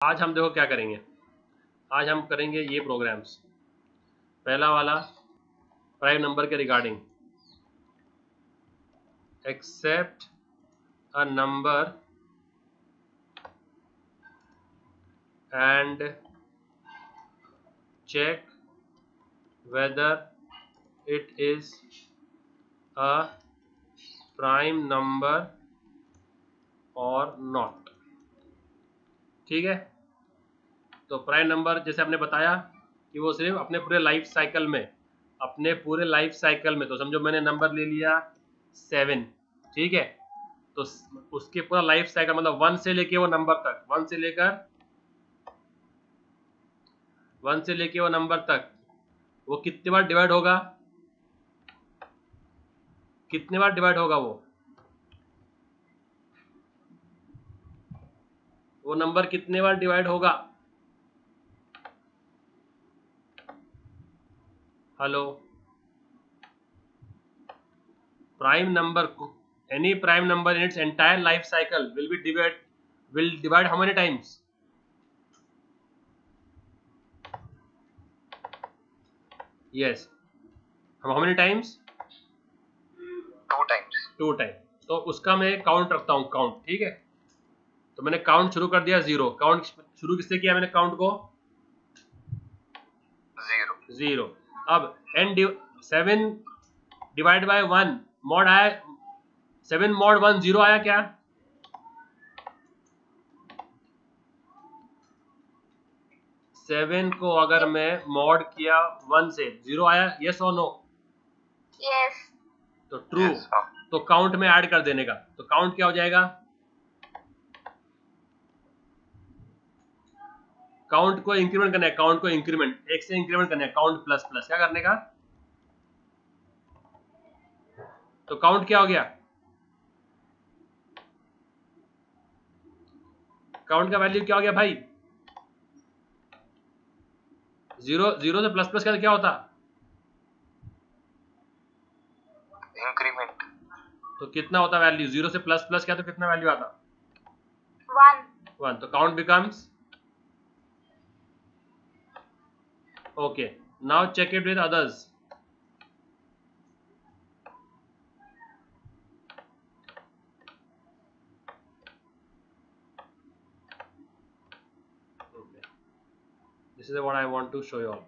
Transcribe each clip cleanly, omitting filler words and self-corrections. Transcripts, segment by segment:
आज हम देखो क्या करेंगे, आज हम करेंगे ये प्रोग्राम्स। पहला वाला प्राइम नंबर के regarding, except a number and check whether it is a prime number or not. ठीक है, तो प्राइम नंबर जैसे आपने बताया कि वो सिर्फ अपने पूरे लाइफ साइकिल में, तो समझो मैंने नंबर ले लिया 7, ठीक है, तो उसके पूरा लाइफ साइकिल मतलब 1 से लेके वो नंबर तक, 1 से लेके वो नंबर तक वो कितने बार डिवाइड होगा, वो नंबर कितने बार डिवाइड होगा। हेलो, प्राइम नंबर को, any prime number in its entire life cycle will divide how many times? Yes, how many times? 2 time. तो उसका मैं काउंट रखता हूँ, काउंट, ठीक है। तो मैंने काउंट शुरू कर दिया 0। काउंट शुरू किससे किया मैंने, काउंट को 0। अब n 7 डिवाइड बाय 1 मॉड आया, 7 मॉड 1 0 आया क्या? 7 को अगर मैं मॉड किया 1 से 0 आया, यस और नो? यस। तो ट्रू। तो काउंट में ऐड कर देने का, तो काउंट क्या हो जाएगा, काउंट को इंक्रीमेंट करना है, काउंट को इंक्रीमेंट 1 से इंक्रीमेंट करना है, काउंट प्लस प्लस क्या करने का, तो काउंट क्या हो गया, काउंट का वैल्यू क्या हो गया भाई, 0 से प्लस प्लस क्या होता, इंक्रीमेंट। तो कितना होता वैल्यू, 0 से प्लस प्लस क्या, तो कितना वैल्यू आता, 1। तो count becomes, okay, now check it with others. This is what I want to show you all.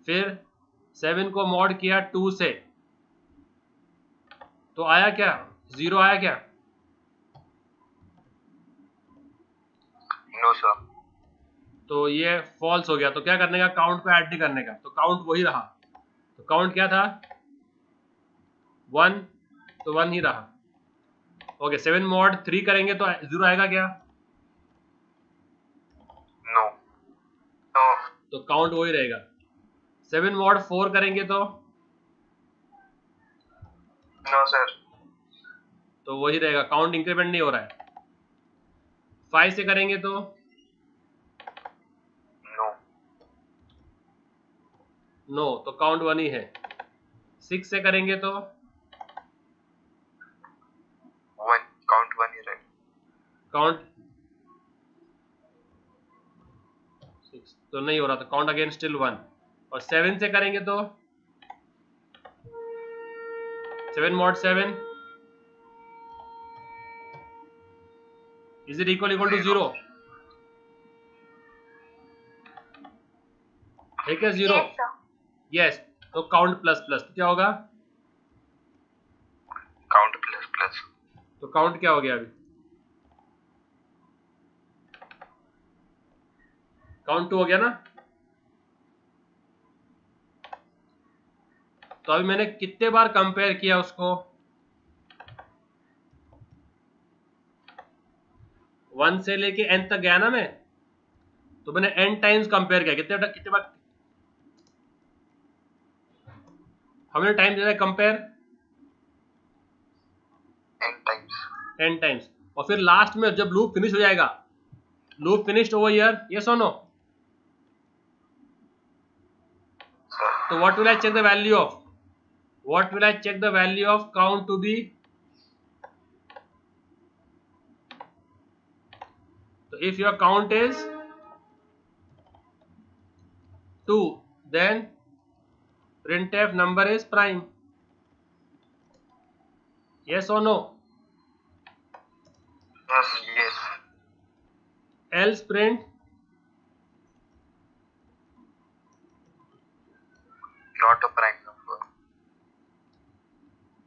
फिर 7 को मॉड किया 2 से, तो आया क्या, 0 आया क्या? No sir. तो ये फॉल्स हो गया, तो क्या करने का, काउंट को ऐड नहीं करने का, तो काउंट वही रहा। तो काउंट क्या था 1, तो 1 ही रहा। ओके, 7 मॉड 3 करेंगे तो 0 आएगा क्या? नो। तो काउंट वही रहेगा। 7 मॉड 4 करेंगे तो नो सर। तो वही रहेगा, काउंट इंक्रीमेंट नहीं हो रहा है। 5 से करेंगे तो नो, तो काउंट 1 ही है। 6 से करेंगे तो 1, काउंट 1 ही रहेगा, काउंट 6 तो नहीं हो रहा, तो काउंट अगेन स्टिल 1। और 7 से करेंगे तो 7 mod 7 is it equal to 0, है क्या 0? यस। तो काउंट प्लस प्लस क्या होगा, काउंट प्लस प्लस, तो काउंट क्या हो गया, अभी काउंट 2 हो गया ना। तो अभी मैंने कितने बार कंपेयर किया उसको, 1 से लेके n तक गया ना मैं, तो मैंने n टाइम्स कंपेयर किया, कितने बार, हमने टाइम दिया कंपेयर n टाइम्स। और फिर लास्ट में जब लूप फिनिश हो जाएगा, loop finished over here, yes और नो? तो what will I check the value of, count to be, तो if your count is 2, then printf number is prime. Yes or no? Yes, yes. Else print Not a prime number.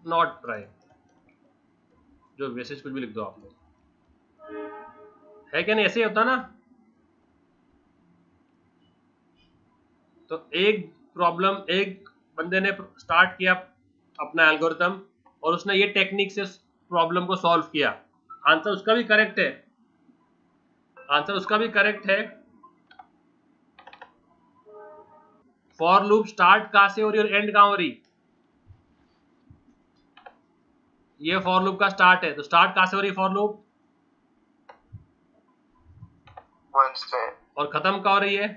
not prime. जो message कुछ भी लिख दो आप लोग, है क्या नहीं? ऐसे ही होता ना. तो एक प्रॉब्लम, एक बंदे ने स्टार्ट किया अपना एल्गोरिथम और उसने ये टेक्निक से प्रॉब्लम को सॉल्व किया. आंसर उसका भी करेक्ट है, आंसर उसका भी करेक्ट है. फॉर लूप स्टार्ट कहां से हो रही और एंड कहां हो रही? ये फॉर लूप का स्टार्ट है, तो स्टार्ट कहां से हो रही फॉर लूप? 1 से और खत्म कहां हो रही है?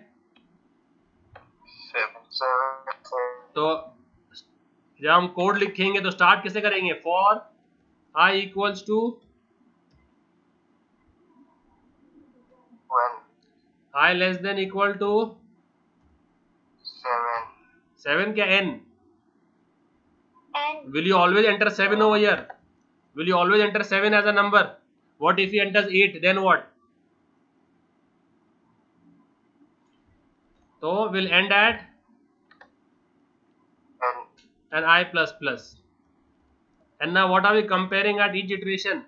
7 से. तो जब हम कोड लिखेंगे तो स्टार्ट किसे करेंगे? For I equals to 1, I less than equal to 7. 7 क्या? n. And Will you always enter 7 over here? Will you always enter 7 as a number? What if he enters 8? Then what? So we'll end at And an I plus plus. And now what are we comparing at each iteration?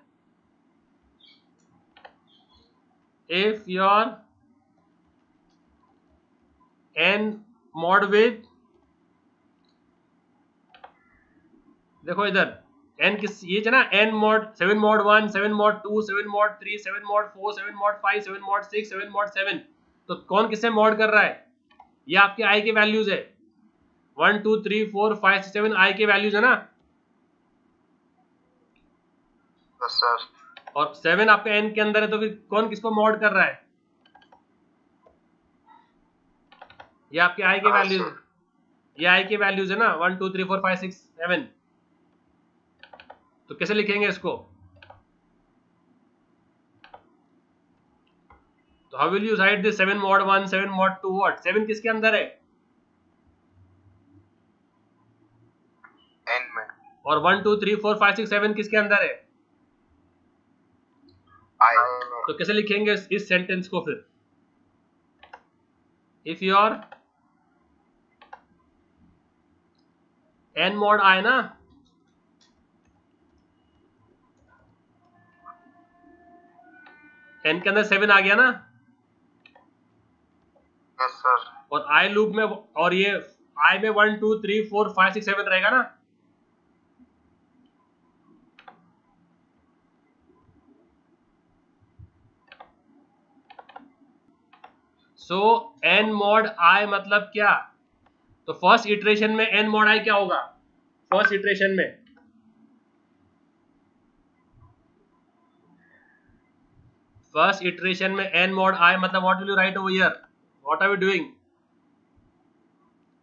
If your n mod with, देखो इधर n किस ये है ना, n mod 7 mod 1, 7 mod 2, 7 mod 3, 7 mod 4, 7 mod 5, 7 mod 6, 7 mod 7. तो कौन किससे mod कर रहा है? ये आपके i के वैल्यूज है. 1 2 3 4 5 6 7 i के वैल्यूज है ना, yes, sir. और 7 आपका n के अंदर है, तो फिर कौन किसको मॉड कर रहा है? ये आपके i के वैल्यूज, ये i के वैल्यूज है ना, 1 2 3 4 5 6 7. तो कैसे लिखेंगे इसको? तो how will you right this 7 mod 1, 7 mod 2 what? 7 किसके अंदर है? N में और 1 2 3 4 5 6 7 किसके अंदर है? I में. तो कैसे लिखेंगे इस सेंटेंस को फिर? If your n mod i ना, n के अंदर 7 आ गया ना, Yes, sir. और i लूप में, और ये i में 1 2 3 4 5 6 7 रहेगा ना. सो n mod i मतलब क्या? तो फर्स्ट इटरेशन में n mod i क्या होगा? फर्स्ट इटरेशन में n mod i मतलब what will you write over here? What are we doing?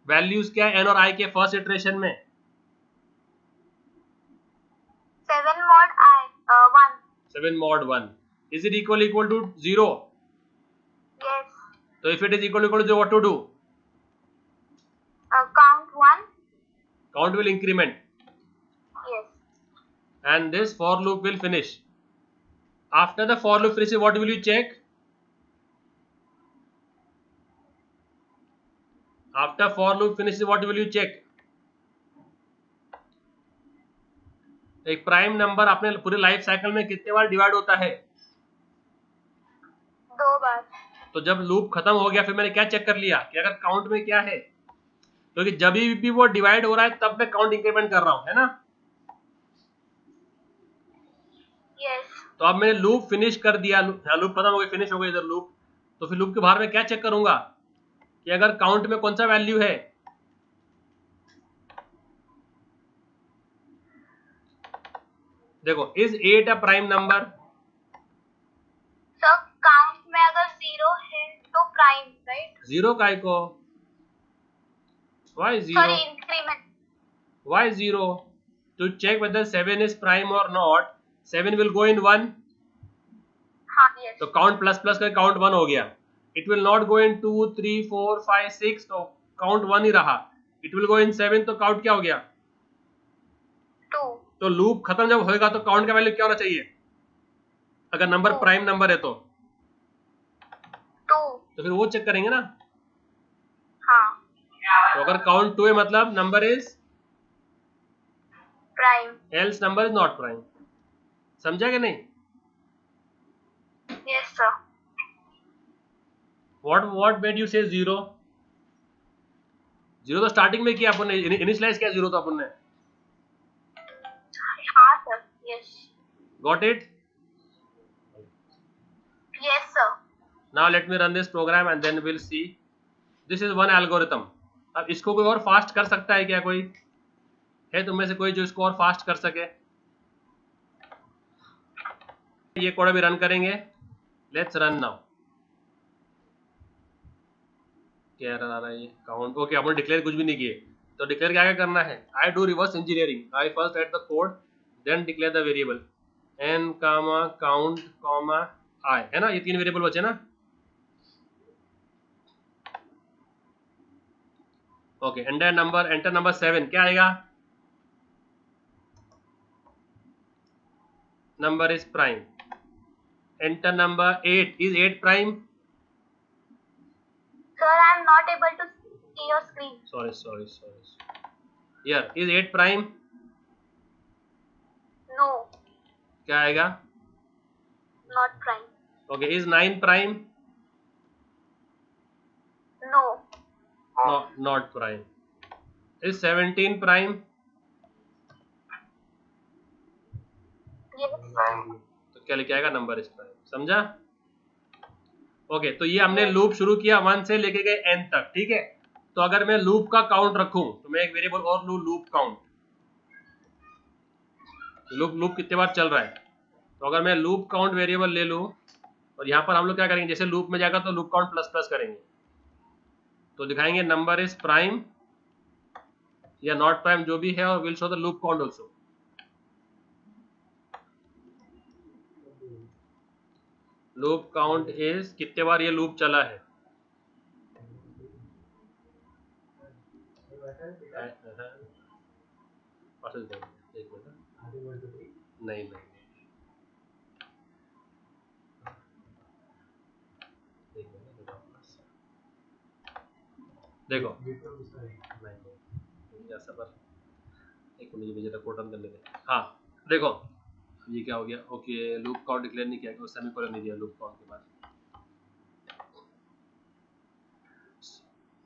Values क्या है n और i के फर्स्ट इटरेशन में? 7 mod I 1. 7 mod 1. Is it equal to 0? Yes. So if it is equal to 0, what to do? Count 1. Count will increment. Yes. And this for loop will finish. After the for loop finishes, what will you check? After for loop finishes, what will you check? एक prime number अपने पूरे life cycle में कितने बार divide होता है? 2 बार. तो जब loop खत्म हो गया, फिर मैंने क्या चेक कर लिया कि अगर काउंट में क्या है, क्योंकि जब भी वो डिवाइड हो रहा है तब मैं काउंट इंक्रीमेंट कर रहा हूं, है ना. Yes. तो अब मैंने लूप फिनिश कर दिया, लूप खत्म हो गई, फिनिश हो गई इधर लूप. तो फिर लूप के बाहर में क्या चेक करूंगा कि अगर काउंट में कौन सा वैल्यू है. देखो, is 8 a prime number? So count में अगर 0 है तो prime, right? 0 काय को? Why 0? Sorry, increment. Why 0? To check whether 7 is prime or not, 7 will go in 1. हाँ, yes. तो काउंट प्लस प्लस का काउंट 1 हो गया. इट विल नॉट गो इन 2 3 4 5 6, तो काउंट 1 ही रहा. इट विल गो इन 7, तो काउंट क्या हो गया? 2. तो लूप खत्म जब होएगा तो काउंट का वैल्यू क्या होना चाहिए अगर नंबर Two. प्राइम नंबर है? तो 2. फिर वो चेक करेंगे ना. हाँ. तो अगर काउंट 2 है मतलब number is Prime. Else number is not prime. समझा कि नहीं? Yes, sir. What made you से 0? 0 तो स्टार्टिंग में किया अपन ने, इनिशियलाइज किया 0 तो अपन ने. हाँ, sir. Yes. Got it? Yes, sir. Now let me run this program and then will see. This is one algorithm. अब इसको कोई और फास्ट कर सकता है क्या? कोई है तुम में से कोई जो इसको और फास्ट कर सके? ये कोड भी रन करेंगे. Let's run now. क्या एरर आ रहा है? ये काउंट. ओके, आपने डिक्लेयर कुछ भी नहीं किए. तो डिक्लेयर क्या करना है? I do reverse engineering. I first write the code then declare the variable n comma count comma i, है ना? ये 3 वेरिएबल बचे ना. ओके, एंटर नंबर 7 क्या आएगा? Number is prime. Enter number 8. Is 8 prime? Sir, I am not able to see your screen. Sorry. Here is 8 prime. No, क्या आएगा? not prime. Okay, is 9 prime? No, Not prime. Is 17 prime? yes. Prime. तो क्या लिखा आएगा? Number is prime. समझा? Okay, तो ये हमने लूप शुरू किया 1 से लेके गए n तक. ठीक है. तो अगर मैं लूप का काउंट रखूं तो मैं एक वेरिएबल और लूँ, लूप काउंट. लूप कितने बार चल रहा है. तो अगर मैं लूप काउंट वेरिएबल ले लूं और यहाँ पर हम लोग क्या करेंगे, जैसे लूप में जाएगा तो लूप काउंट प्लस प्लस करेंगे. तो दिखाएंगे नंबर इज प्राइम या नॉट प्राइम जो भी है, और will show the loop count also. Loop count is कितने बार ये लूप चला है. नहीं देखो, एक मिनट मुझे कोड रन करने दे. हाँ देखो ये क्या हो गया. ओके, लूप काउंट डिक्लेयर नहीं किया, सेमीकोलन नहीं दिया लूप काउंट के बाद.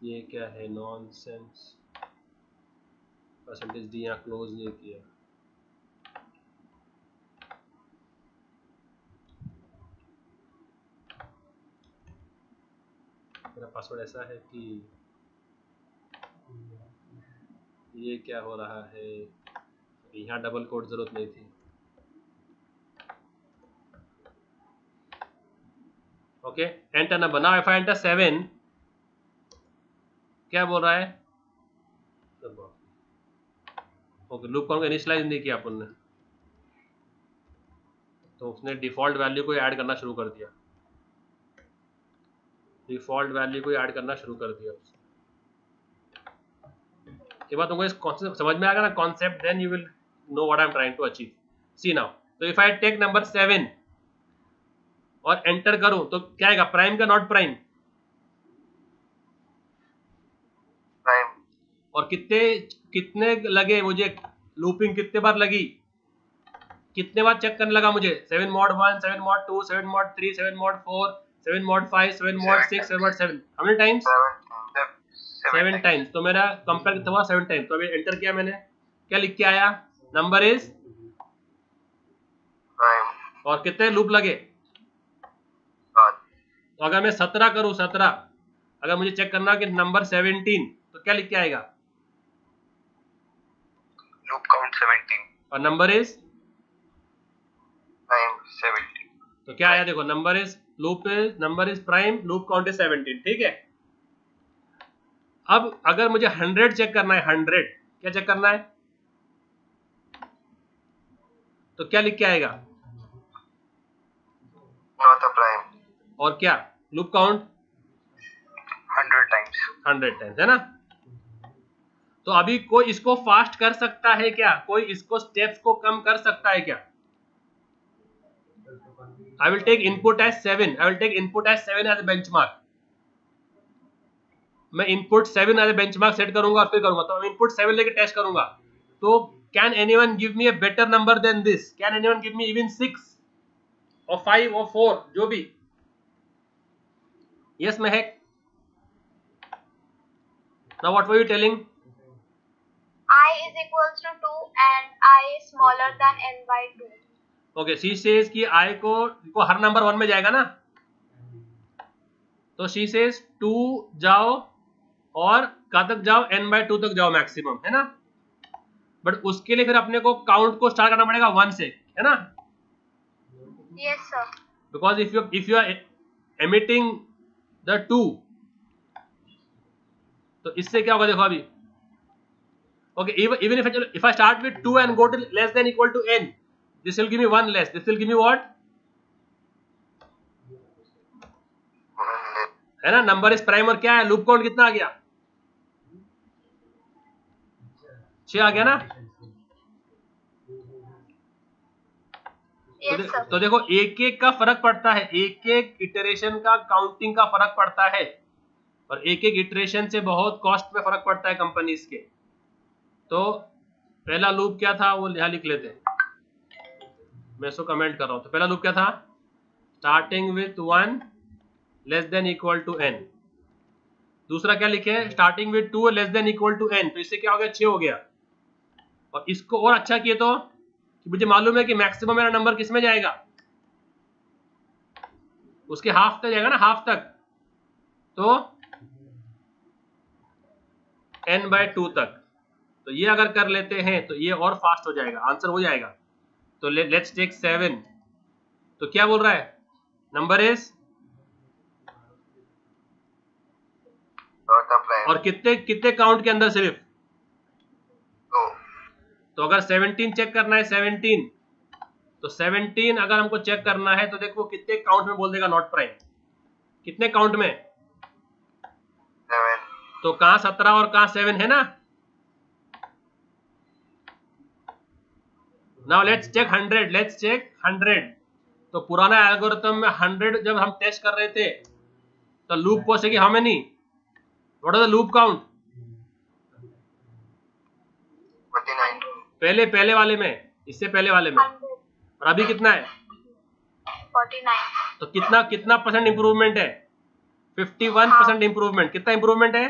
ये क्या है? नॉनसेंस. परसेंटेज डी यहाँ क्लोज नहीं किया. मेरा पासवर्ड ऐसा है कि ये क्या हो रहा है. यहाँ डबल कोड जरूरत नहीं थी. Okay, enter number. Now if I enter 7, क्या बोल रहा है? ओके, लूप काउंट इनिशियलाइज नहीं किया अपन ने, तो उसने डिफॉल्ट वैल्यू को ऐड करना शुरू कर दिया. ये बात तुमको इस कॉन्सेप्ट समझ में आएगा ना, concept, then you will know what I am trying to achieve. See now, तो इफ आई टेक नंबर 7 और एंटर करूं तो क्या आएगा? प्राइम का नॉट प्राइम? Prime. और कितने लगे मुझे लूपिंग? कितने बार लगी? कितने बार चेक करने लगा मुझे? 7 mod 1, 7 mod 2, 7 mod 3, 7 mod 4, 7 mod 5, 7 mod 6, 7 mod 7. How many times? 7 times. तो मेरा कंपेयर कितना हुआ? 7 टाइम्स. तो अभी एंटर किया मैंने, क्या लिख के आया? Number is Prime. और कितने लूप लगे? 7. तो अगर मैं 17 करूं, 17, अगर मुझे चेक करना कि नंबर 17, तो क्या लिख के आएगा? Loop count 17. और नंबर इज Prime 17. तो क्या आया? देखो, number is prime, loop count is 17. ठीक है. अब अगर मुझे 100 चेक करना है, 100 क्या चेक करना है, तो क्या लिख के आएगा? Not a prime. और क्या लूप काउंट 100 times. 100 टाइम्स है ना। तो अभी कोई इसको फास्ट कर सकता है क्या, कोई इसको स्टेप्स को कम कर सकता है क्या? I will take input as 7, I will take input as 7 as benchmark. मैं इनपुट 7 एज बेंचमार्क सेट करूंगा और फिर करूंगा, तो इनपुट 7 लेके टेस्ट करूंगा। तो can anyone give me a better number than this? Can anyone give me even 6 और 5 और 4, जो भी? Yes Mahak, now what were you telling? I is equals to 2 and I is smaller than n by 2. Okay, she says कि आई को हर number 1 में जाएगा ना, तो शी सेज 2 जाओ और कहाँ तक जाओ, n by 2 तक जाओ मैक्सिमम, है ना। बट उसके लिए फिर अपने को काउंट को स्टार्ट करना पड़ेगा 1 से, है ना। Yes sir. Because if you are emitting the 2, तो इससे क्या होगा देखो अभी। Okay, even if I start with 2 and go to less than equal to n, this will give me 1 less, this will give me what, है ना। Number is prime और क्या है, लूप काउंट कितना आ गया, 6 आ गया ना। Yes sir. तो देखो एक एक का फर्क पड़ता है, एक एक इटरेशन का काउंटिंग का फर्क पड़ता है, और एक एक इटरेशन से बहुत कॉस्ट में फर्क पड़ता है कंपनीज के। तो पहला लूप क्या था वो यहाँ लिख लेते हैं, मैं इसको कमेंट कर रहा हूं। तो पहला लूप क्या था, starting with 1 less than equal to n। दूसरा क्या लिखे, starting with 2 less than equal to n। तो इससे क्या हो गया, 6 हो गया। और इसको और अच्छा किए तो कि मुझे मालूम है कि मैक्सिमम मेरा नंबर किस में जाएगा, उसके हाफ तक जाएगा ना, हाफ तक, तो n by 2 तक। तो ये अगर कर लेते हैं तो ये और फास्ट हो जाएगा, आंसर हो जाएगा। तो लेट्स टेक 7। तो क्या बोल रहा है, नंबर इज, और कितने कितने काउंट के अंदर सिर्फ, तो अगर 17 चेक करना है 17, तो 17 अगर हमको चेक करना है तो देखो कितने काउंट में बोल देगा नॉट प्राइम, कितने काउंट में, 7. तो कहां 17 और कहां 7 है ना। Now let's check 100, let's check 100। तो पुराना एल्गोरिथम में 100 जब हम टेस्ट कर रहे थे तो लूप पहुंचेगी how many, what is the loop count, 49. पहले वाले में, इससे पहले वाले में, 100. और अभी कितना है, 49. तो कितना कितना परसेंट इंप्रूवमेंट है, 51% इंप्रूवमेंट। कितना इंप्रूवमेंट है,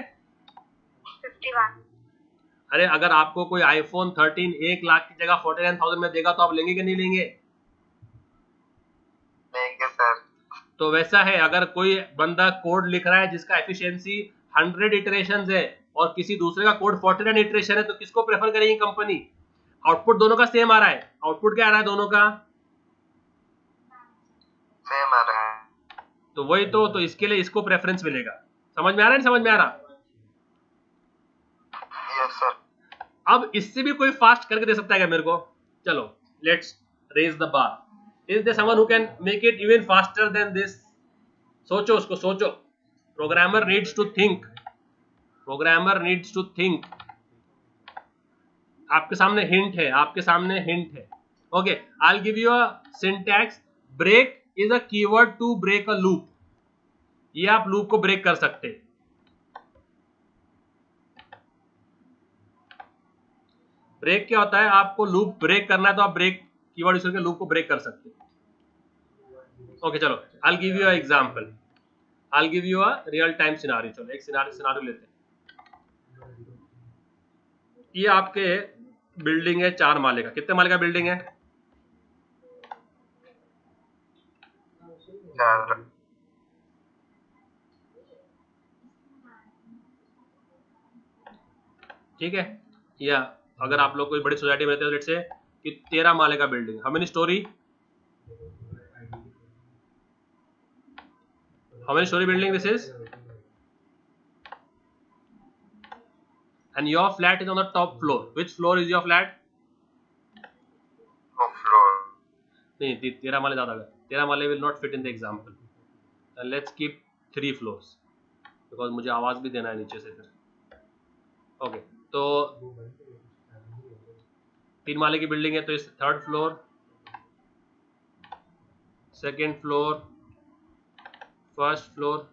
51. अरे अगर आपको कोई आईफोन 13 1 लाख की जगह 49,000 में देगा तो आप लेंगे कि नहीं लेंगे? लेंगे सर. तो वैसा है, अगर कोई बंदा कोड लिख रहा है जिसका एफिशिएंसी 100 इटरेशंस है और किसी दूसरे का कोड 49 इटरेशन है, तो किसको प्रेफर करेगी कंपनी? आउटपुट दोनों का सेम आ रहा है, आउटपुट क्या आ रहा है दोनों का, सेम आ रहा है. तो वही तो इसके लिए इसको प्रेफरेंस मिलेगा। समझ में आ रहा है, नहीं समझ में आ रहा? Yes sir. अब इससे भी कोई फास्ट करके दे सकता है क्या मेरे को? चलो let's raise the bar. Is there someone who can make it even faster than this? सोचो उसको, सोचो। Programmer needs to think, programmer needs to think. आपके सामने हिंट है, आपके सामने हिंट है। Okay, I will give you a syntax. Break is a keyword to break a loop. ये आप लूप को ब्रेक कर सकते हैं। ब्रेक क्या होता है, आपको लूप ब्रेक करना है तो आप ब्रेक कीवर्ड यूज करके लूप को ब्रेक कर सकते हैं। ओके चलो, आई will give you a example, I will give you a real time scenario. चलो एक सिनेरियो लेते हैं। ये आपके बिल्डिंग है 4 माले का। कितने माले का बिल्डिंग है? 4. ठीक है, या अगर आप लोग कोई बड़ी सोसाइटी में रहते हो, लेट्स से कि 13 माले का building. How many story, how many story building this is, and your flat is on the top floor. Which floor is your flat? Top floor. नहीं, 13 माले ज्यादा है, 13 माले will not fit in the example. Let's keep 3 floors because मुझे आवाज भी देना है नीचे से फिर। ओके तो 3 माले की बिल्डिंग है तो इस 3rd floor, 2nd floor, 1st floor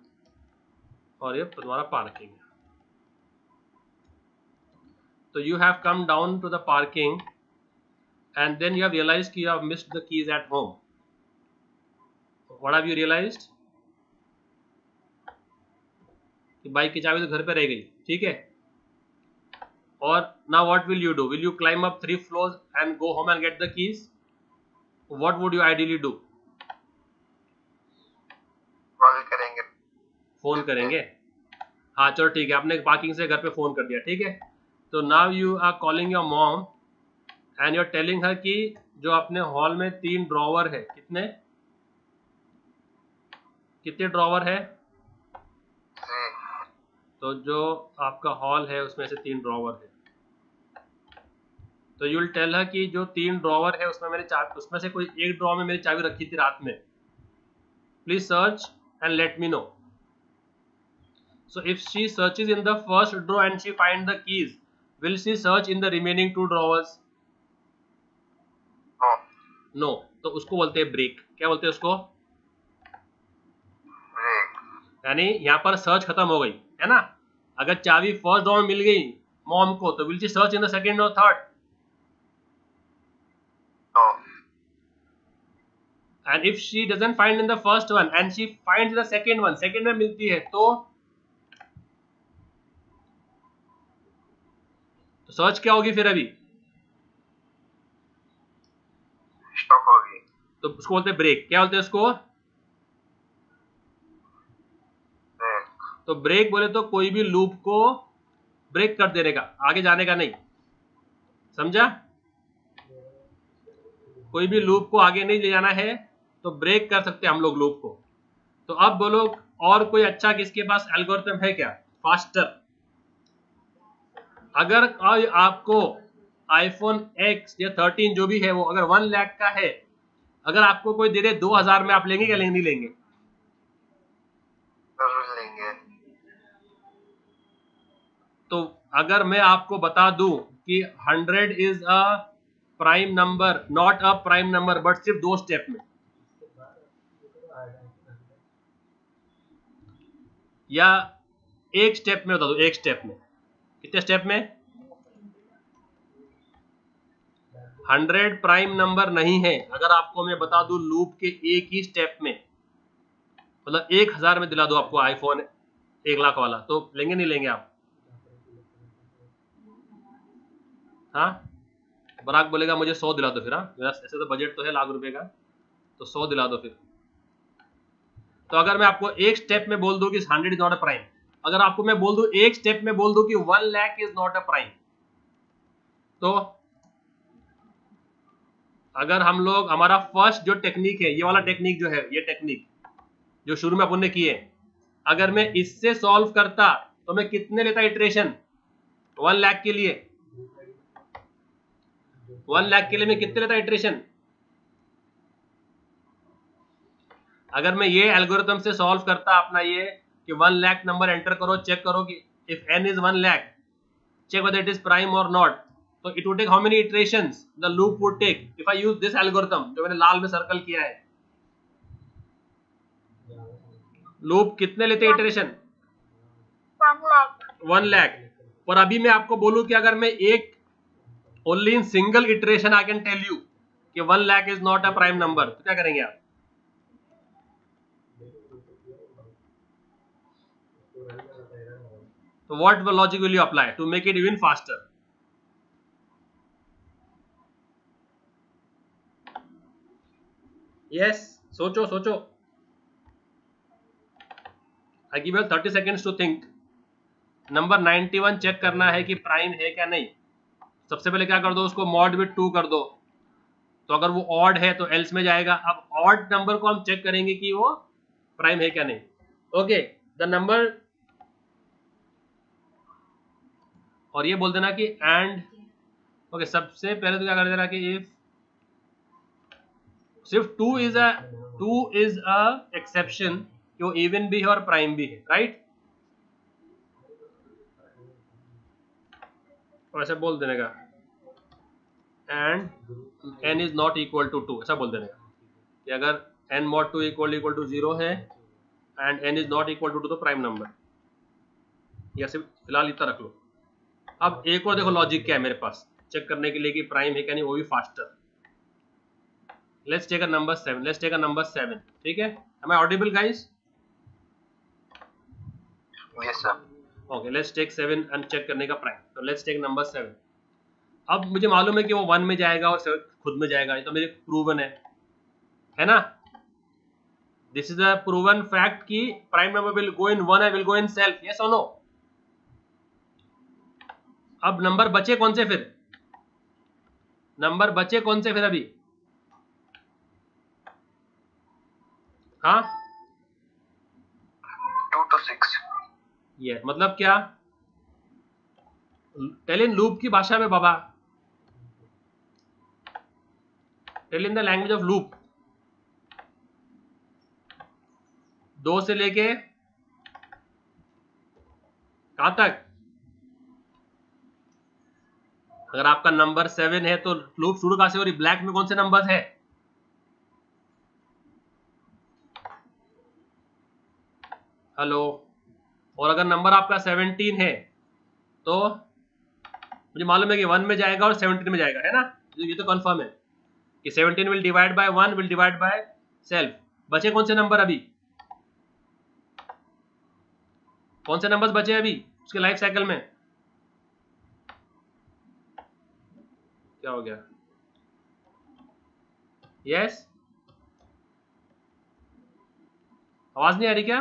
और ये तुम्हारा पार्किंग है। तो you have come down to the parking and then you have realized कि you have missed the keys at home. What have you realized? कि बाइक की चाबी तो घर पे रह गई, ठीक है। और now what will you do? Will you climb up 3 floors and go home and get the keys? What would you ideally do? Call करेंगे। फोन करेंगे। हाँ चलो ठीक है, आपने पार्किंग से घर पे फोन कर दिया, ठीक है। तो now you are calling your mom and you are telling her कि जो अपने हॉल में 3 ड्रॉवर है, कितने ड्रॉवर है? तो जो आपका हॉल है उसमें से 3 ड्रॉवर है। तो यू विल टेल हर कि जो 3 ड्रॉवर है उसमें से कोई एक ड्रॉवर में मेरी चाबी रखी थी रात में, please search and let me know. So if she searches in the first drawer and she find the keys, will she search in the remaining 2 drawers? No. तो उसको बोलते हैं ब्रेक। क्या बोलते हैं उसको? यानी यहाँ पर सर्च खत्म हो गई है ना। अगर चाबी फर्स्ट ड्रॉवर में मिल गई मॉम को तो will she search in the 2nd और 3rd? And if she doesn't find in the first one and she finds the second one, second में मिलती है तो सर्च क्या होगी फिर? अभी स्टॉप होगी। तो उसको बोलते हैं ब्रेक। क्या बोलते हैं उसको? तो ब्रेक बोले तो कोई भी लूप को ब्रेक कर देने का, आगे जाने का नहीं, समझा? कोई भी लूप को आगे नहीं ले जाना है तो ब्रेक कर सकते हैं हम लोग लूप को। तो अब बोलो और कोई अच्छा किसके पास एल्गोरिथम है क्या फास्टर? अगर आपको आईफोन X या 13 जो भी है वो अगर 1 लाख का है, अगर आपको कोई दे दे 2000 में, आप लेंगे क्या नहीं लेंगे? जरूर लेंगे। तो अगर मैं आपको बता दूं कि 100 is a prime number, not a prime number, but सिर्फ 2 स्टेप में, या 1 स्टेप में बता दो, 1 स्टेप में, कितने स्टेप में? 100 प्राइम नंबर नहीं है। अगर आपको मैं बता दूं लूप के एक ही स्टेप में, मतलब 1000 में दिला दो आपको आईफोन 1 लाख वाला, तो लेंगे नहीं लेंगे आप? हाँ, बराक बोलेगा मुझे 100 दिला दो फिर। हाँ, मेरा ऐसे तो बजट तो है लाख रुपए का, तो 100 दिला दो फिर। तो अगर मैं आपको एक स्टेप में बोल दूं कि 100 इज नॉट अ प्राइम, अगर आपको मैं बोल दूं एक स्टेप में बोल दूं कि 1 lakh is not a prime, तो अगर हम लोग हमारा फर्स्ट जो टेक्निक है, ये वाला टेक्निक जो है, ये टेक्निक जो शुरू में अपन ने किए, अगर मैं इससे सॉल्व करता तो मैं कितने लेता इटरेशन? 1 लाख के लिए 1 लाख के लिए मैं कितने लेता इटरेशन? अगर मैं ये एल्गोरिथम से सॉल्व करता अपना ये कि 1 लाख नंबर एंटर करो, चेक करो कि if n is 1 lakh, check whether it is prime or not, so it would take how many iterations the loop would take if I use this algorithm जो मैंने लाल में सर्कल किया है। लूप कितने लेते हैं इटरेशन? 1 lakh. 1 लाख। और अभी मैं आपको बोलूं कि अगर मैं एक only in single iteration I can tell you कि 1 lakh is not a prime number, तो क्या करेंगे आप? तो what logic will you apply to make it even faster? Yes, सोचो सोचो। I give you 30 seconds to think. Number 91 चेक करना है कि प्राइम है क्या नहीं। सबसे पहले क्या कर दो, उसको मॉड विद 2 कर दो, तो अगर वो ऑड है तो एल्स में जाएगा। अब ऑड नंबर को हम चेक करेंगे कि वो प्राइम है क्या नहीं। ओके, द नंबर, और ये बोल देना कि एंड। ओके, सबसे पहले तो क्या कर देना कि इफ सिर्फ 2 इज अ एक्सेप्शन कि वो इवन भी है और प्राइम भी है, राइट। ऐसे बोल देने का and n is not equal to 2, ऐसा बोल देने का कि अगर n mod 2 इक्वल टू 0 है and n is not equal to 2 तो प्राइम नंबर, या सिर्फ फिलहाल इतना रख लो। अब एक और देखो लॉजिक क्या है मेरे पास चेक करने के लिए कि प्राइम है क्या नहीं, वो भी faster. Let's take a number 7, let's take a number 7, ठीक है। Am I audible guys? Yes sir. Okay, let's take 7 and check करने का प्राइम। तो लेट्स टेक नंबर 7। अब मुझे मालूम है कि वो 1 में जाएगा और 7 खुद में जाएगा, ये तो मेरे प्रूवन है ना। This is a proven fact कि prime number will go in 1 and will go in self, yes और नो। अब नंबर बचे कौन से फिर, नंबर बचे कौन से फिर अभी? हाँ 2 to 6। ये मतलब क्या? टेल इन लूप की भाषा में बाबा, tell in the language of loop. 2 से लेके कहां तक? अगर आपका नंबर 7 है तो लूप शुरू कहां से हो रही? ब्लैक में कौन से नंबर है? हेलो। और अगर नंबर आपका 17 है तो मुझे मालूम है कि 1 में जाएगा और 17 में जाएगा, है ना। ये तो कंफर्म है कि 17 will divide by 1 will divide by self. बचे कौन से नंबर अभी? कौन से नंबर्स बचे अभी उसके लाइफ साइकिल में? क्या हो गया? यस, आवाज नहीं आ रही क्या?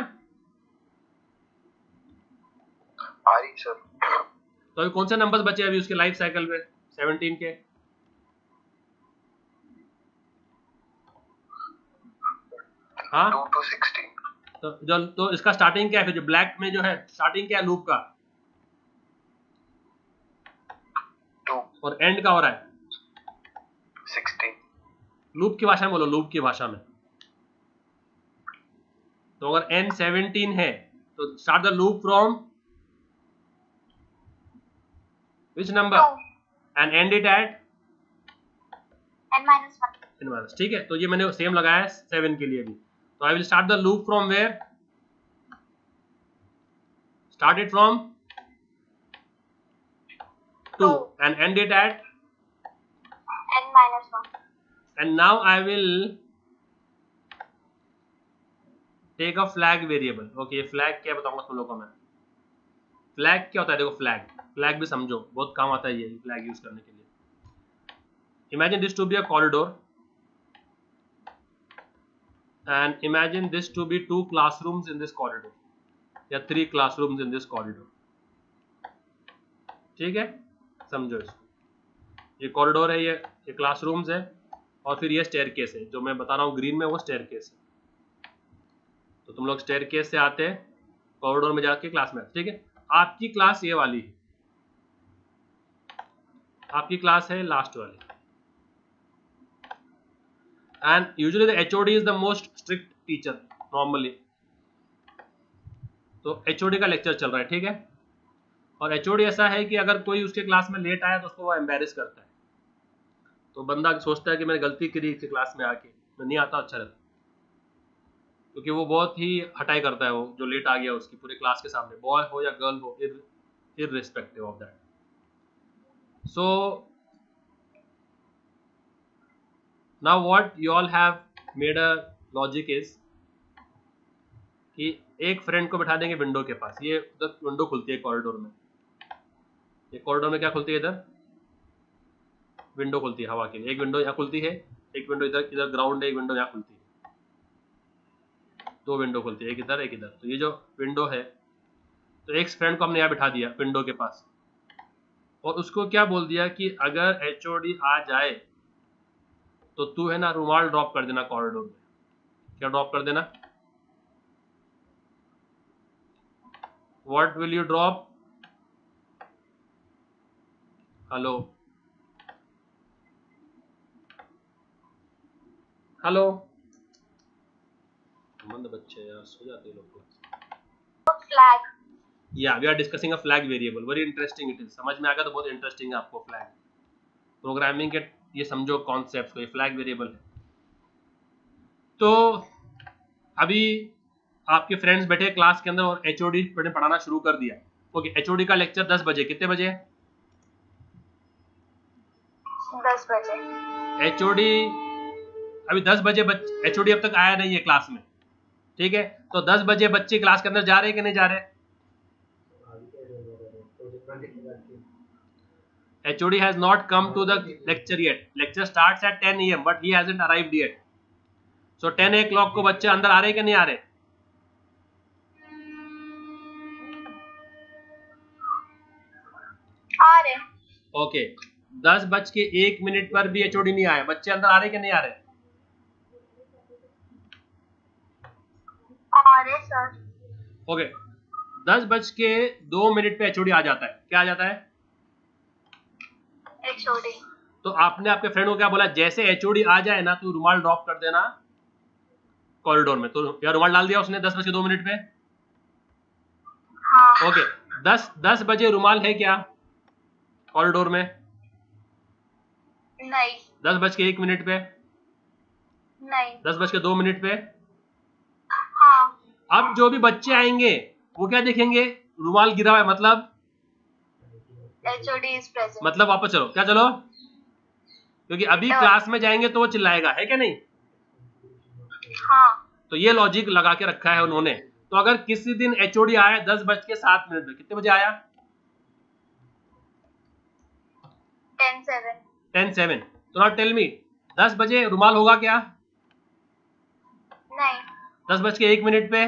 आ रही सर। तो अभी कौन से नंबर्स बचे अभी उसके लाइफ साइकिल में 17 के? हाँ 2 to 16। तो इसका स्टार्टिंग क्या है फिर? जो ब्लैक में जो है स्टार्टिंग क्या है लूप का? 2 और एंड का हो रहा है 16। लूप की भाषा में बोलो, लूप की भाषा में। तो अगर n 17 है तो start the loop from which number 2 and and it at n minus 1। n minus, ठीक है। तो ये मैंने सेम लगाया है 7 के लिए भी। तो I will start the loop from where? Start it from 2 and end it at n minus 1। and now I will take a flag variable। Okay, flag क्या बताऊंगा तुम लोगों को मैं। फ्लैग क्या होता है? देखो फ्लैग भी समझो, बहुत काम आता है ये फ्लैग यूज करने के लिए। Imagine this to be a corridor and imagine this to be 2 classrooms in this corridor या 3 classrooms in this corridor, ठीक है। समझो इसको, ये कॉरिडोर है, ये क्लासरूम्स है और फिर ये स्टेयरकेस है जो मैं बता रहा हूँ ग्रीन में, वो स्टेयरकेस है। तो तुम लोग स्टेयरकेस से आते हैं कॉरिडोर में जाके क्लास में, ठीक है। आपकी क्लास ये वाली है, आपकी क्लास है लास्ट वाली। and usually the HOD is the most strict teacher normally। तो HOD का लेक्चर चल रहा है, ठीक है। और HOD ऐसा है कि अगर कोई उसके क्लास में लेट आया तो उसको वो एम्बेरस करता है। तो बंदा सोचता है कि मैंने गलती करी इसके क्लास में आके, मैं नहीं आता अच्छा रहता, क्योंकि वो बहुत ही हटाई करता है, वो जो लेट आ गया उसकी पूरे क्लास के सामने, बॉय हो या गर्ल हो, irrespective of that। So now what you all have made a logic is कि एक फ्रेंड को बिठा देंगे विंडो के पास। ये उधर विंडो खुलती है कॉरिडोर में, ये कॉरिडोर में क्या खुलती है? इधर विंडो खुलती है हवा के लिए। एक विंडो यहाँ खुलती है, एक विंडो इधर, इधर ग्राउंड है, एक विंडो यहाँ खुलती है, 2 विंडो खुलती है, एक इधर एक इधर। तो ये जो विंडो है, तो एक फ्रेंड को हमने यहाँ बिठा दिया विंडो के पास और उसको क्या बोल दिया कि अगर HOD आ जाए तो तू है ना रुमाल ड्रॉप कर देना कॉरिडोर में। क्या ड्रॉप कर देना? What will you drop? Hello hello, मंद बच्चे यार, सो जाते हैं लोग तो। Flag. या we are discussing a flag variable, very interesting it is. समझ में आ गया तो बहुत इंटरेस्टिंग है आपको फ्लैग प्रोग्रामिंग के, ये समझो कॉन्सेप्ट को, ये फ्लैग वेरिएबल है। तो अभी आपके फ्रेंड्स बैठे क्लास के अंदर और एचओडी ने पढ़ाना शुरू कर दिया। ओके, एचओडी का लेक्चर 10 बजे, कितने बजे? 10 बजे। एचओडी अभी 10 बजे एचओडी अब तक आया नहीं है क्लास में, ठीक है? तो 10 बजे बच्चे क्लास के अंदर जा रहे हैं कि नहीं जा रहे? HOD has not come to the lecture yet. Lecture starts at 10 AM, but he hasn't arrived yet. So 10 o'clock को बच्चे अंदर आ रहे कि नहीं आ रहे? आ रहे। ओके, 10:01 पर भी HOD नहीं आया, बच्चे अंदर आ रहे कि नहीं आ रहे? आ रहे सर। ओके, 10:02 पे HOD आ जाता है। क्या आ जाता है? HOD। तो आपने आपके फ्रेंड को क्या बोला? जैसे HOD आ जाए ना तो रुमाल ड्रॉप कर देना कॉरिडोर में। तो यार रुमाल डाल दिया उसने 10:02 पे। हाँ। ओके, 10 बजे रुमाल है क्या कॉरिडोर में? नहीं। 10:01 पे? नहीं। 10:02 पे? हाँ। अब जो भी बच्चे आएंगे वो क्या देखेंगे? रुमाल गिरा हुआ है, मतलब HOD is present। मतलब वापस चलो। क्या चलो? क्योंकि अभी क्लास में जाएंगे तो वो चिल्लाएगा, है क्या नहीं? हाँ। तो ये लॉजिक लगा के रखा है उन्होंने। तो अगर किसी दिन HOD आया 10:07 पे, कितने बजे आया? 10:07। 10:07। तो नॉट टेल मी 10 बजे रुमाल होगा क्या? नहीं। 10:01 पे?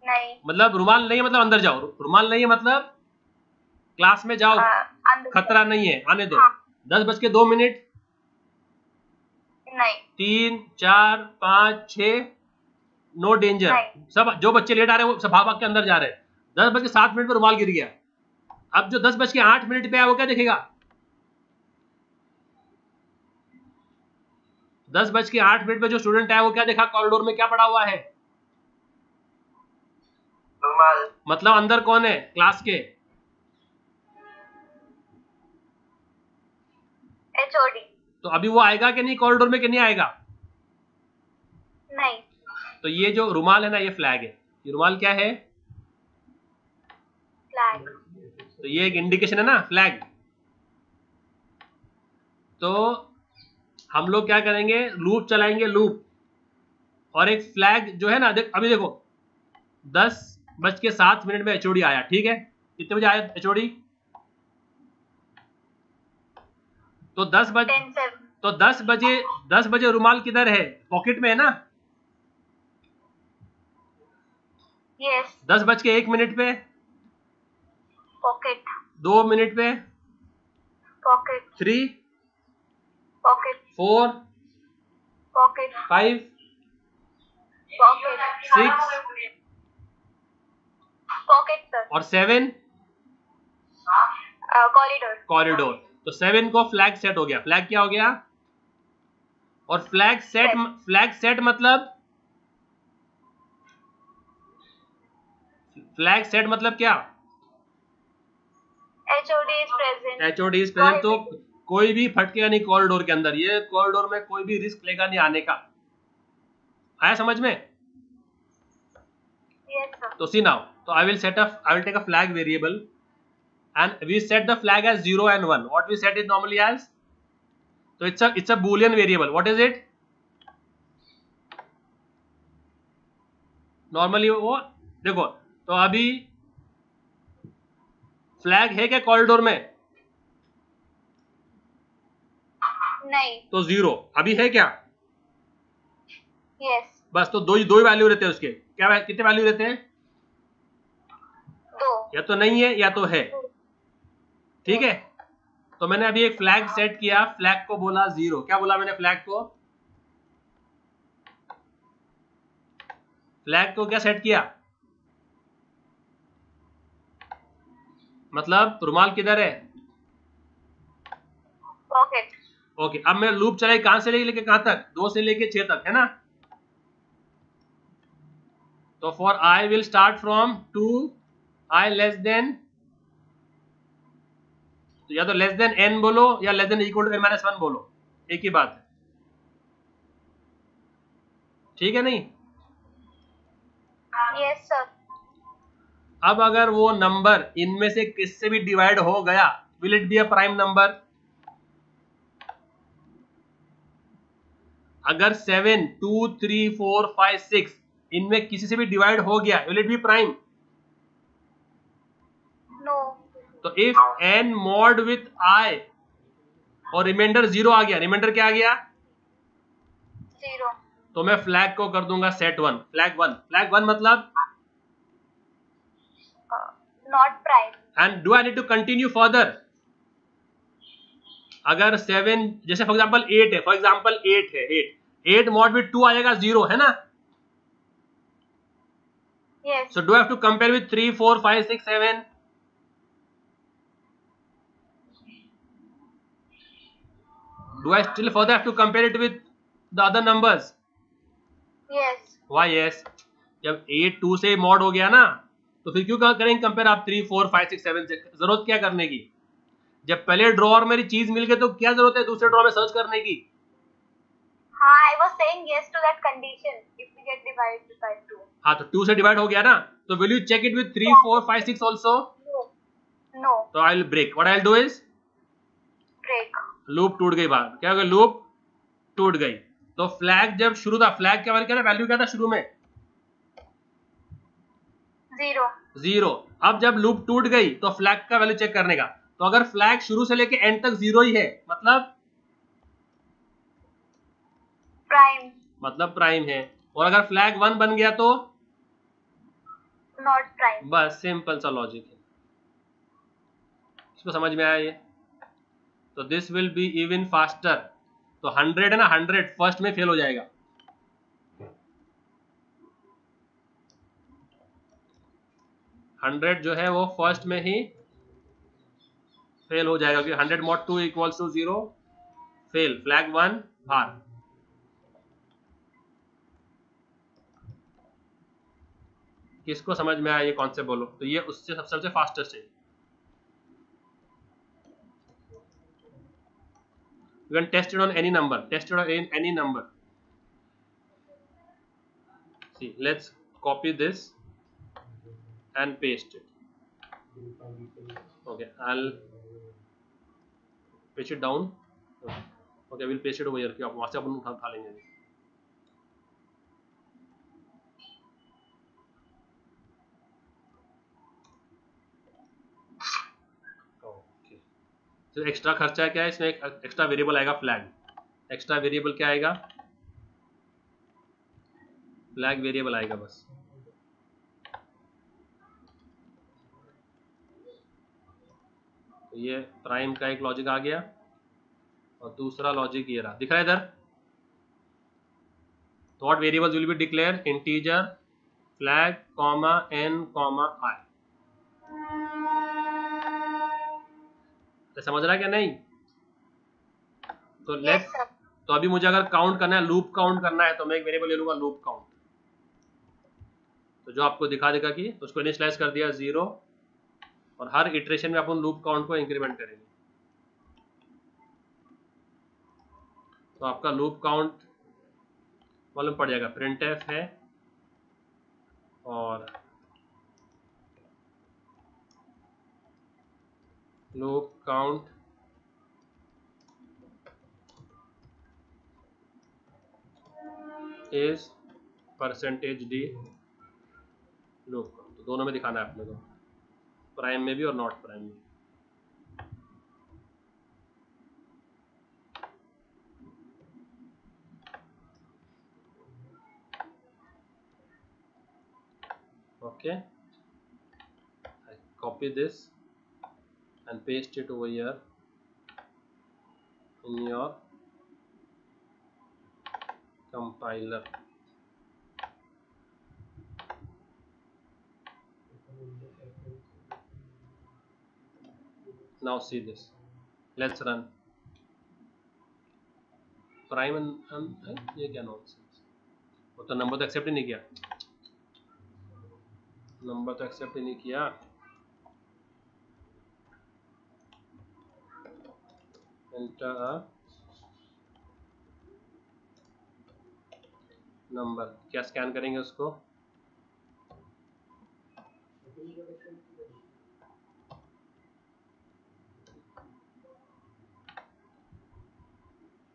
नहीं। मतलब रुमाल नहीं है मतलब अंदर जाओ, रुमाल नहीं है मतलब क्लास में जाओ, खतरा नहीं है, आने दो। हाँ। 10:02। नहीं। 3, 4, 5, 6, नो डेंजर। सब जो बच्चे लेट आ रहे हैं वो सब भाग भाग के अंदर जा रहे हैं। 10:07 पे रुमाल गिर गया। अब जो 10:08 पे आया वो क्या देखेगा? 10:08 पे जो स्टूडेंट आया वो क्या देखा? कॉरिडोर में क्या पड़ा हुआ है? रुमाल। मतलब अंदर कौन है क्लास के? HOD। तो अभी वो आएगा कि नहीं कॉरिडोर में, कि नहीं आएगा? नहीं। तो ये जो रुमाल है ना, ये फ्लैग है। ये रुमाल क्या है? फ्लैग। तो ये एक इंडिकेशन है ना, फ्लैग। तो हम लोग क्या करेंगे? लूप चलाएंगे, लूप। और एक फ्लैग जो है ना, अभी देखो 10:07 में HOD आया, ठीक है? कितने बजे आया HOD? तो 10 बजे रुमाल किधर है? पॉकेट में है ना? यस। 10:01 पे? पॉकेट। 2 मिनट पे? Pocket. 3, pocket. 4, pocket. 5, pocket. 6 pocket sir. और 7 कॉरिडोर। कॉरिडोर। तो 7 को फ्लैग सेट हो गया। फ्लैग क्या हो गया? और फ्लैग सेट मतलब क्या? HOD is present। HOD is present. तो कोई भी फटकेगा नहीं कॉरिडोर के अंदर। ये कॉरिडोर में कोई भी रिस्क लेगा नहीं आने का। आया समझ में? Yes sir। तो सी नाउ, तो I will take a flag variable and we set the flag as 0 and 1. What we set it normally as? So it's a boolean variable. What is it? Normally वो देखो, तो अभी flag है क्या corridor में? नहीं। तो 0 अभी है क्या? यस। बस तो दो ही वैल्यू रहते हैं उसके। क्या कितने वैल्यू रहते हैं? 2। या तो नहीं है या तो है, ठीक है? तो मैंने अभी एक फ्लैग सेट किया, फ्लैग को बोला 0। क्या बोला मैंने फ्लैग को? फ्लैग को क्या सेट किया? मतलब रुमाल किधर है? पॉकेट। ओके, अब मैं लूप चलाई कहां से लेके कहां तक? 2 से लेके 6 तक, है ना? तो for I will start from 2 I less then, तो या तो लेस देन n बोलो या less than equal to n-1 बोलो, एक ही बात है, ठीक है नहीं? Yes, sir. अब अगर वो नंबर इनमें से किससे भी डिवाइड हो गया, will it be a prime number? अगर 7, 2, 3, 4, 5, 6 इनमें किसी से भी डिवाइड हो गया, will it be prime? No. तो if n mod with i और रिमाइंडर 0 आ गया, रिमाइंडर क्या आ गया? 0. तो मैं फ्लैग को कर दूंगा सेट 1, फ्लैग 1, फ्लैग 1 मतलब Not prime. And do I need to continue further? अगर 7 जैसे फॉर एग्जांपल 8 है, फॉर एग्जांपल 8 है, 8 मॉड विथ 2 आएगा 0 है ना? Yes. So do I have to compare with 3, 4, 5, 6, 7? Do I still further have to compare it with the other numbers? Yes. Why yes? जब 8 2 से mod हो गया ना, तो फिर क्यों करेंगे कंपेयर आप 3, 4, 5, 6, 7 से? जरूरत क्या करने की? जब पहले ड्रॉअर मेरी चीज मिल गई तो क्या जरूरत है दूसरे ड्रॉअर में सर्च करने की? हाँ, I was saying yes to that condition if we get divided by 2. हाँ, तो 2 से डिवाइड हो गया ना, तो will you check it with 3, 4, 5, 6 also? No. No. तो I will break, what I will do is Break. Loop टूट गई, बात क्या हो गया, लूप टूट गई। तो फ्लैग जब शुरू था, फ्लैग क्या वैल्यू क्या था शुरू में? 0। अब जब लूप टूट गई तो फ्लैग का वैल्यू चेक करने का, तो अगर फ्लैग शुरू से लेके एंड तक 0 ही है, मतलब प्राइम है, और अगर फ्लैग 1 बन गया तो Not prime. बस सिंपल सा लॉजिक है। इसको समझ में आया ये? तो this will be even faster. तो 100 है ना, 100 फर्स्ट में फेल हो जाएगा, 100 जो है वो फर्स्ट में ही फेल हो जाएगा, क्योंकि 100 mod 2 equals to 0, fail, flag 1 बाहर। किसको समझ में आया ये कॉन्सेप्ट बोलो? तो ये उससे सबसे फास्टेस्ट है। You can test it on any number. Test it on any number. See, let's copy this and paste it. Okay, I'll paste it down. Okay, we'll paste it over here. कि आप वहाँ से अपन उठा लेंगे। Okay. तो extra खर्चा क्या है इसमें? एक्स्ट्रा वेरिएबल आएगा फ्लैग। एक्स्ट्रा वेरिएबल क्या आएगा? फ्लैग वेरिएबल आएगा बस। तो ये प्राइम का एक लॉजिक आ गया, और दूसरा लॉजिक ये रहा, दिख रहा है इधर? तो what variables will be declare? Integer, flag, comma, n, comma, i। तो समझ रहा है क्या नहीं? तो लेट्स, तो अभी मुझे अगर काउंट करना है, लूप काउंट करना है, तो मैं एक वेरिएबल ले लूंगा लूप काउंट। तो जो आपको दिखा देगा कि उसको इनिशियलाइज कर दिया 0, और हर इटरेशन में अपन लूप काउंट को इंक्रीमेंट करेंगे। तो आपका लूप काउंट मालूम पड़ जाएगा, printf है, और loop count is %d loop count. तो दोनों में दिखाना है अपने को, प्राइम में भी और नॉट प्राइम में। Okay, I copy this and paste it over here in your compiler. Now see this, let's run prime and ये क्या नॉनसेंस? वो तो नंबर तो एक्सेप्ट ही नहीं किया। नंबर तो एक्सेप्ट ही नहीं किया। एंटर अ नंबर, क्या स्कैन करेंगे उसको?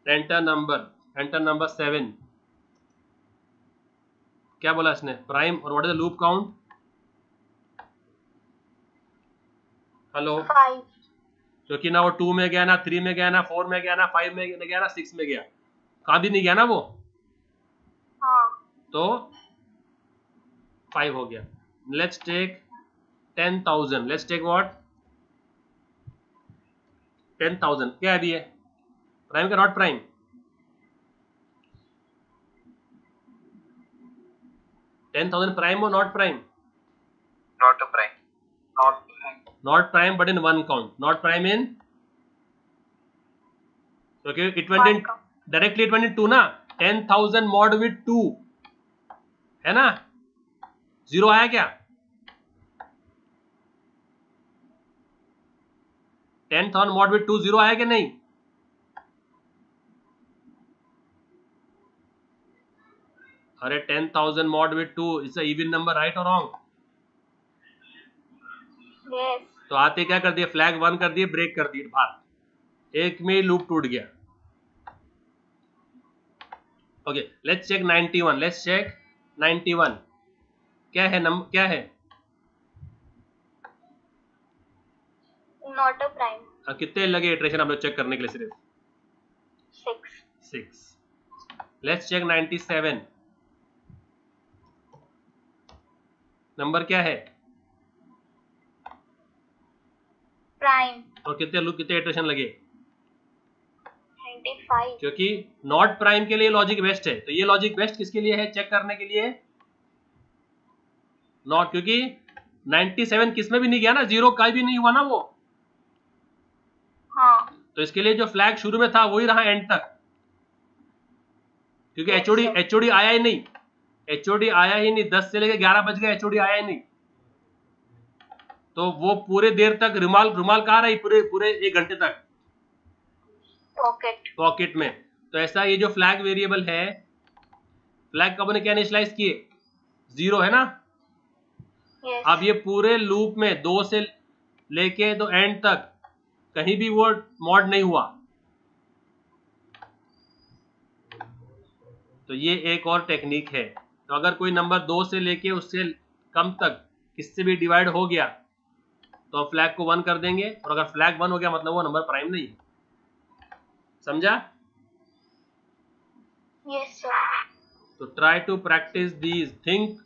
Enter number 7। क्या बोला इसने? प्राइम। और what is the loop count? Hello? 5. क्योंकि ना वो 2 में गया, ना 3 में गया, ना 4 में गया, ना 5 में गया, ना 6 में गया, कहाँ भी नहीं गया ना वो, हाँ. तो 5 हो गया। Let's take 10,000। Let's take what? 10,000 क्या है अभी? है प्राइम का नॉट प्राइम? प्राइम और not prime? Not a prime. Not prime. Not prime but in one count, not prime in, क्योंकि it went in One count. Directly, it went in 2 ना। 10,000 mod with 2 है ना, 0 आया क्या? 10,000 mod with 2 0 आया कि नहीं? अरे 10,000 mod with 2 it's a even number, right और रॉन्ग? Yes. तो आते क्या कर दिए? फ्लैग 1 कर दिए, ब्रेक कर दिए बाहर, एक में लूप टूट गया। Okay, let's check 91। Let's check 91 क्या है? नंबर क्या है? Not a prime. कितने लगे इटरेशन आप लोग चेक करने के लिए? सिर्फ 6. 6। लेट्स चेक 97 नंबर क्या है? Prime. और कितने इटरेशन लगे? 95. क्योंकि नॉट प्राइम के लिए लॉजिक बेस्ट है, तो ये लॉजिक बेस्ट किसके लिए है? चेक करने के लिए नॉट, क्योंकि 97 किस में भी नहीं गया ना, 0 का भी नहीं हुआ ना वो, हाँ. तो इसके लिए जो फ्लैग शुरू में था वही रहा एंड तक, क्योंकि एचओडी आया ही नहीं, एचओडी आया ही नहीं, 10 से लेकर 11 बज गए, एचओडी आया ही नहीं, तो वो पूरे देर तक रुमाल कहाँ रही? पूरे 1 घंटे तक पॉकेट में। तो ऐसा ये जो फ्लैग वेरिएबल है, फ्लैग का क्या इनिशियलाइज किए? 0 है ना। Yes. अब ये पूरे लूप में 2 से लेके तो एंड तक कहीं भी वो मॉड नहीं हुआ, तो ये एक और टेक्निक है। तो अगर कोई नंबर 2 से लेके उससे कम तक किससे भी डिवाइड हो गया तो हम फ्लैग को 1 कर देंगे, और अगर फ्लैग 1 हो गया मतलब वो नंबर प्राइम नहीं है। समझा? Yes, sir. तो try to practice these, think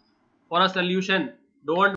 for a solution, don't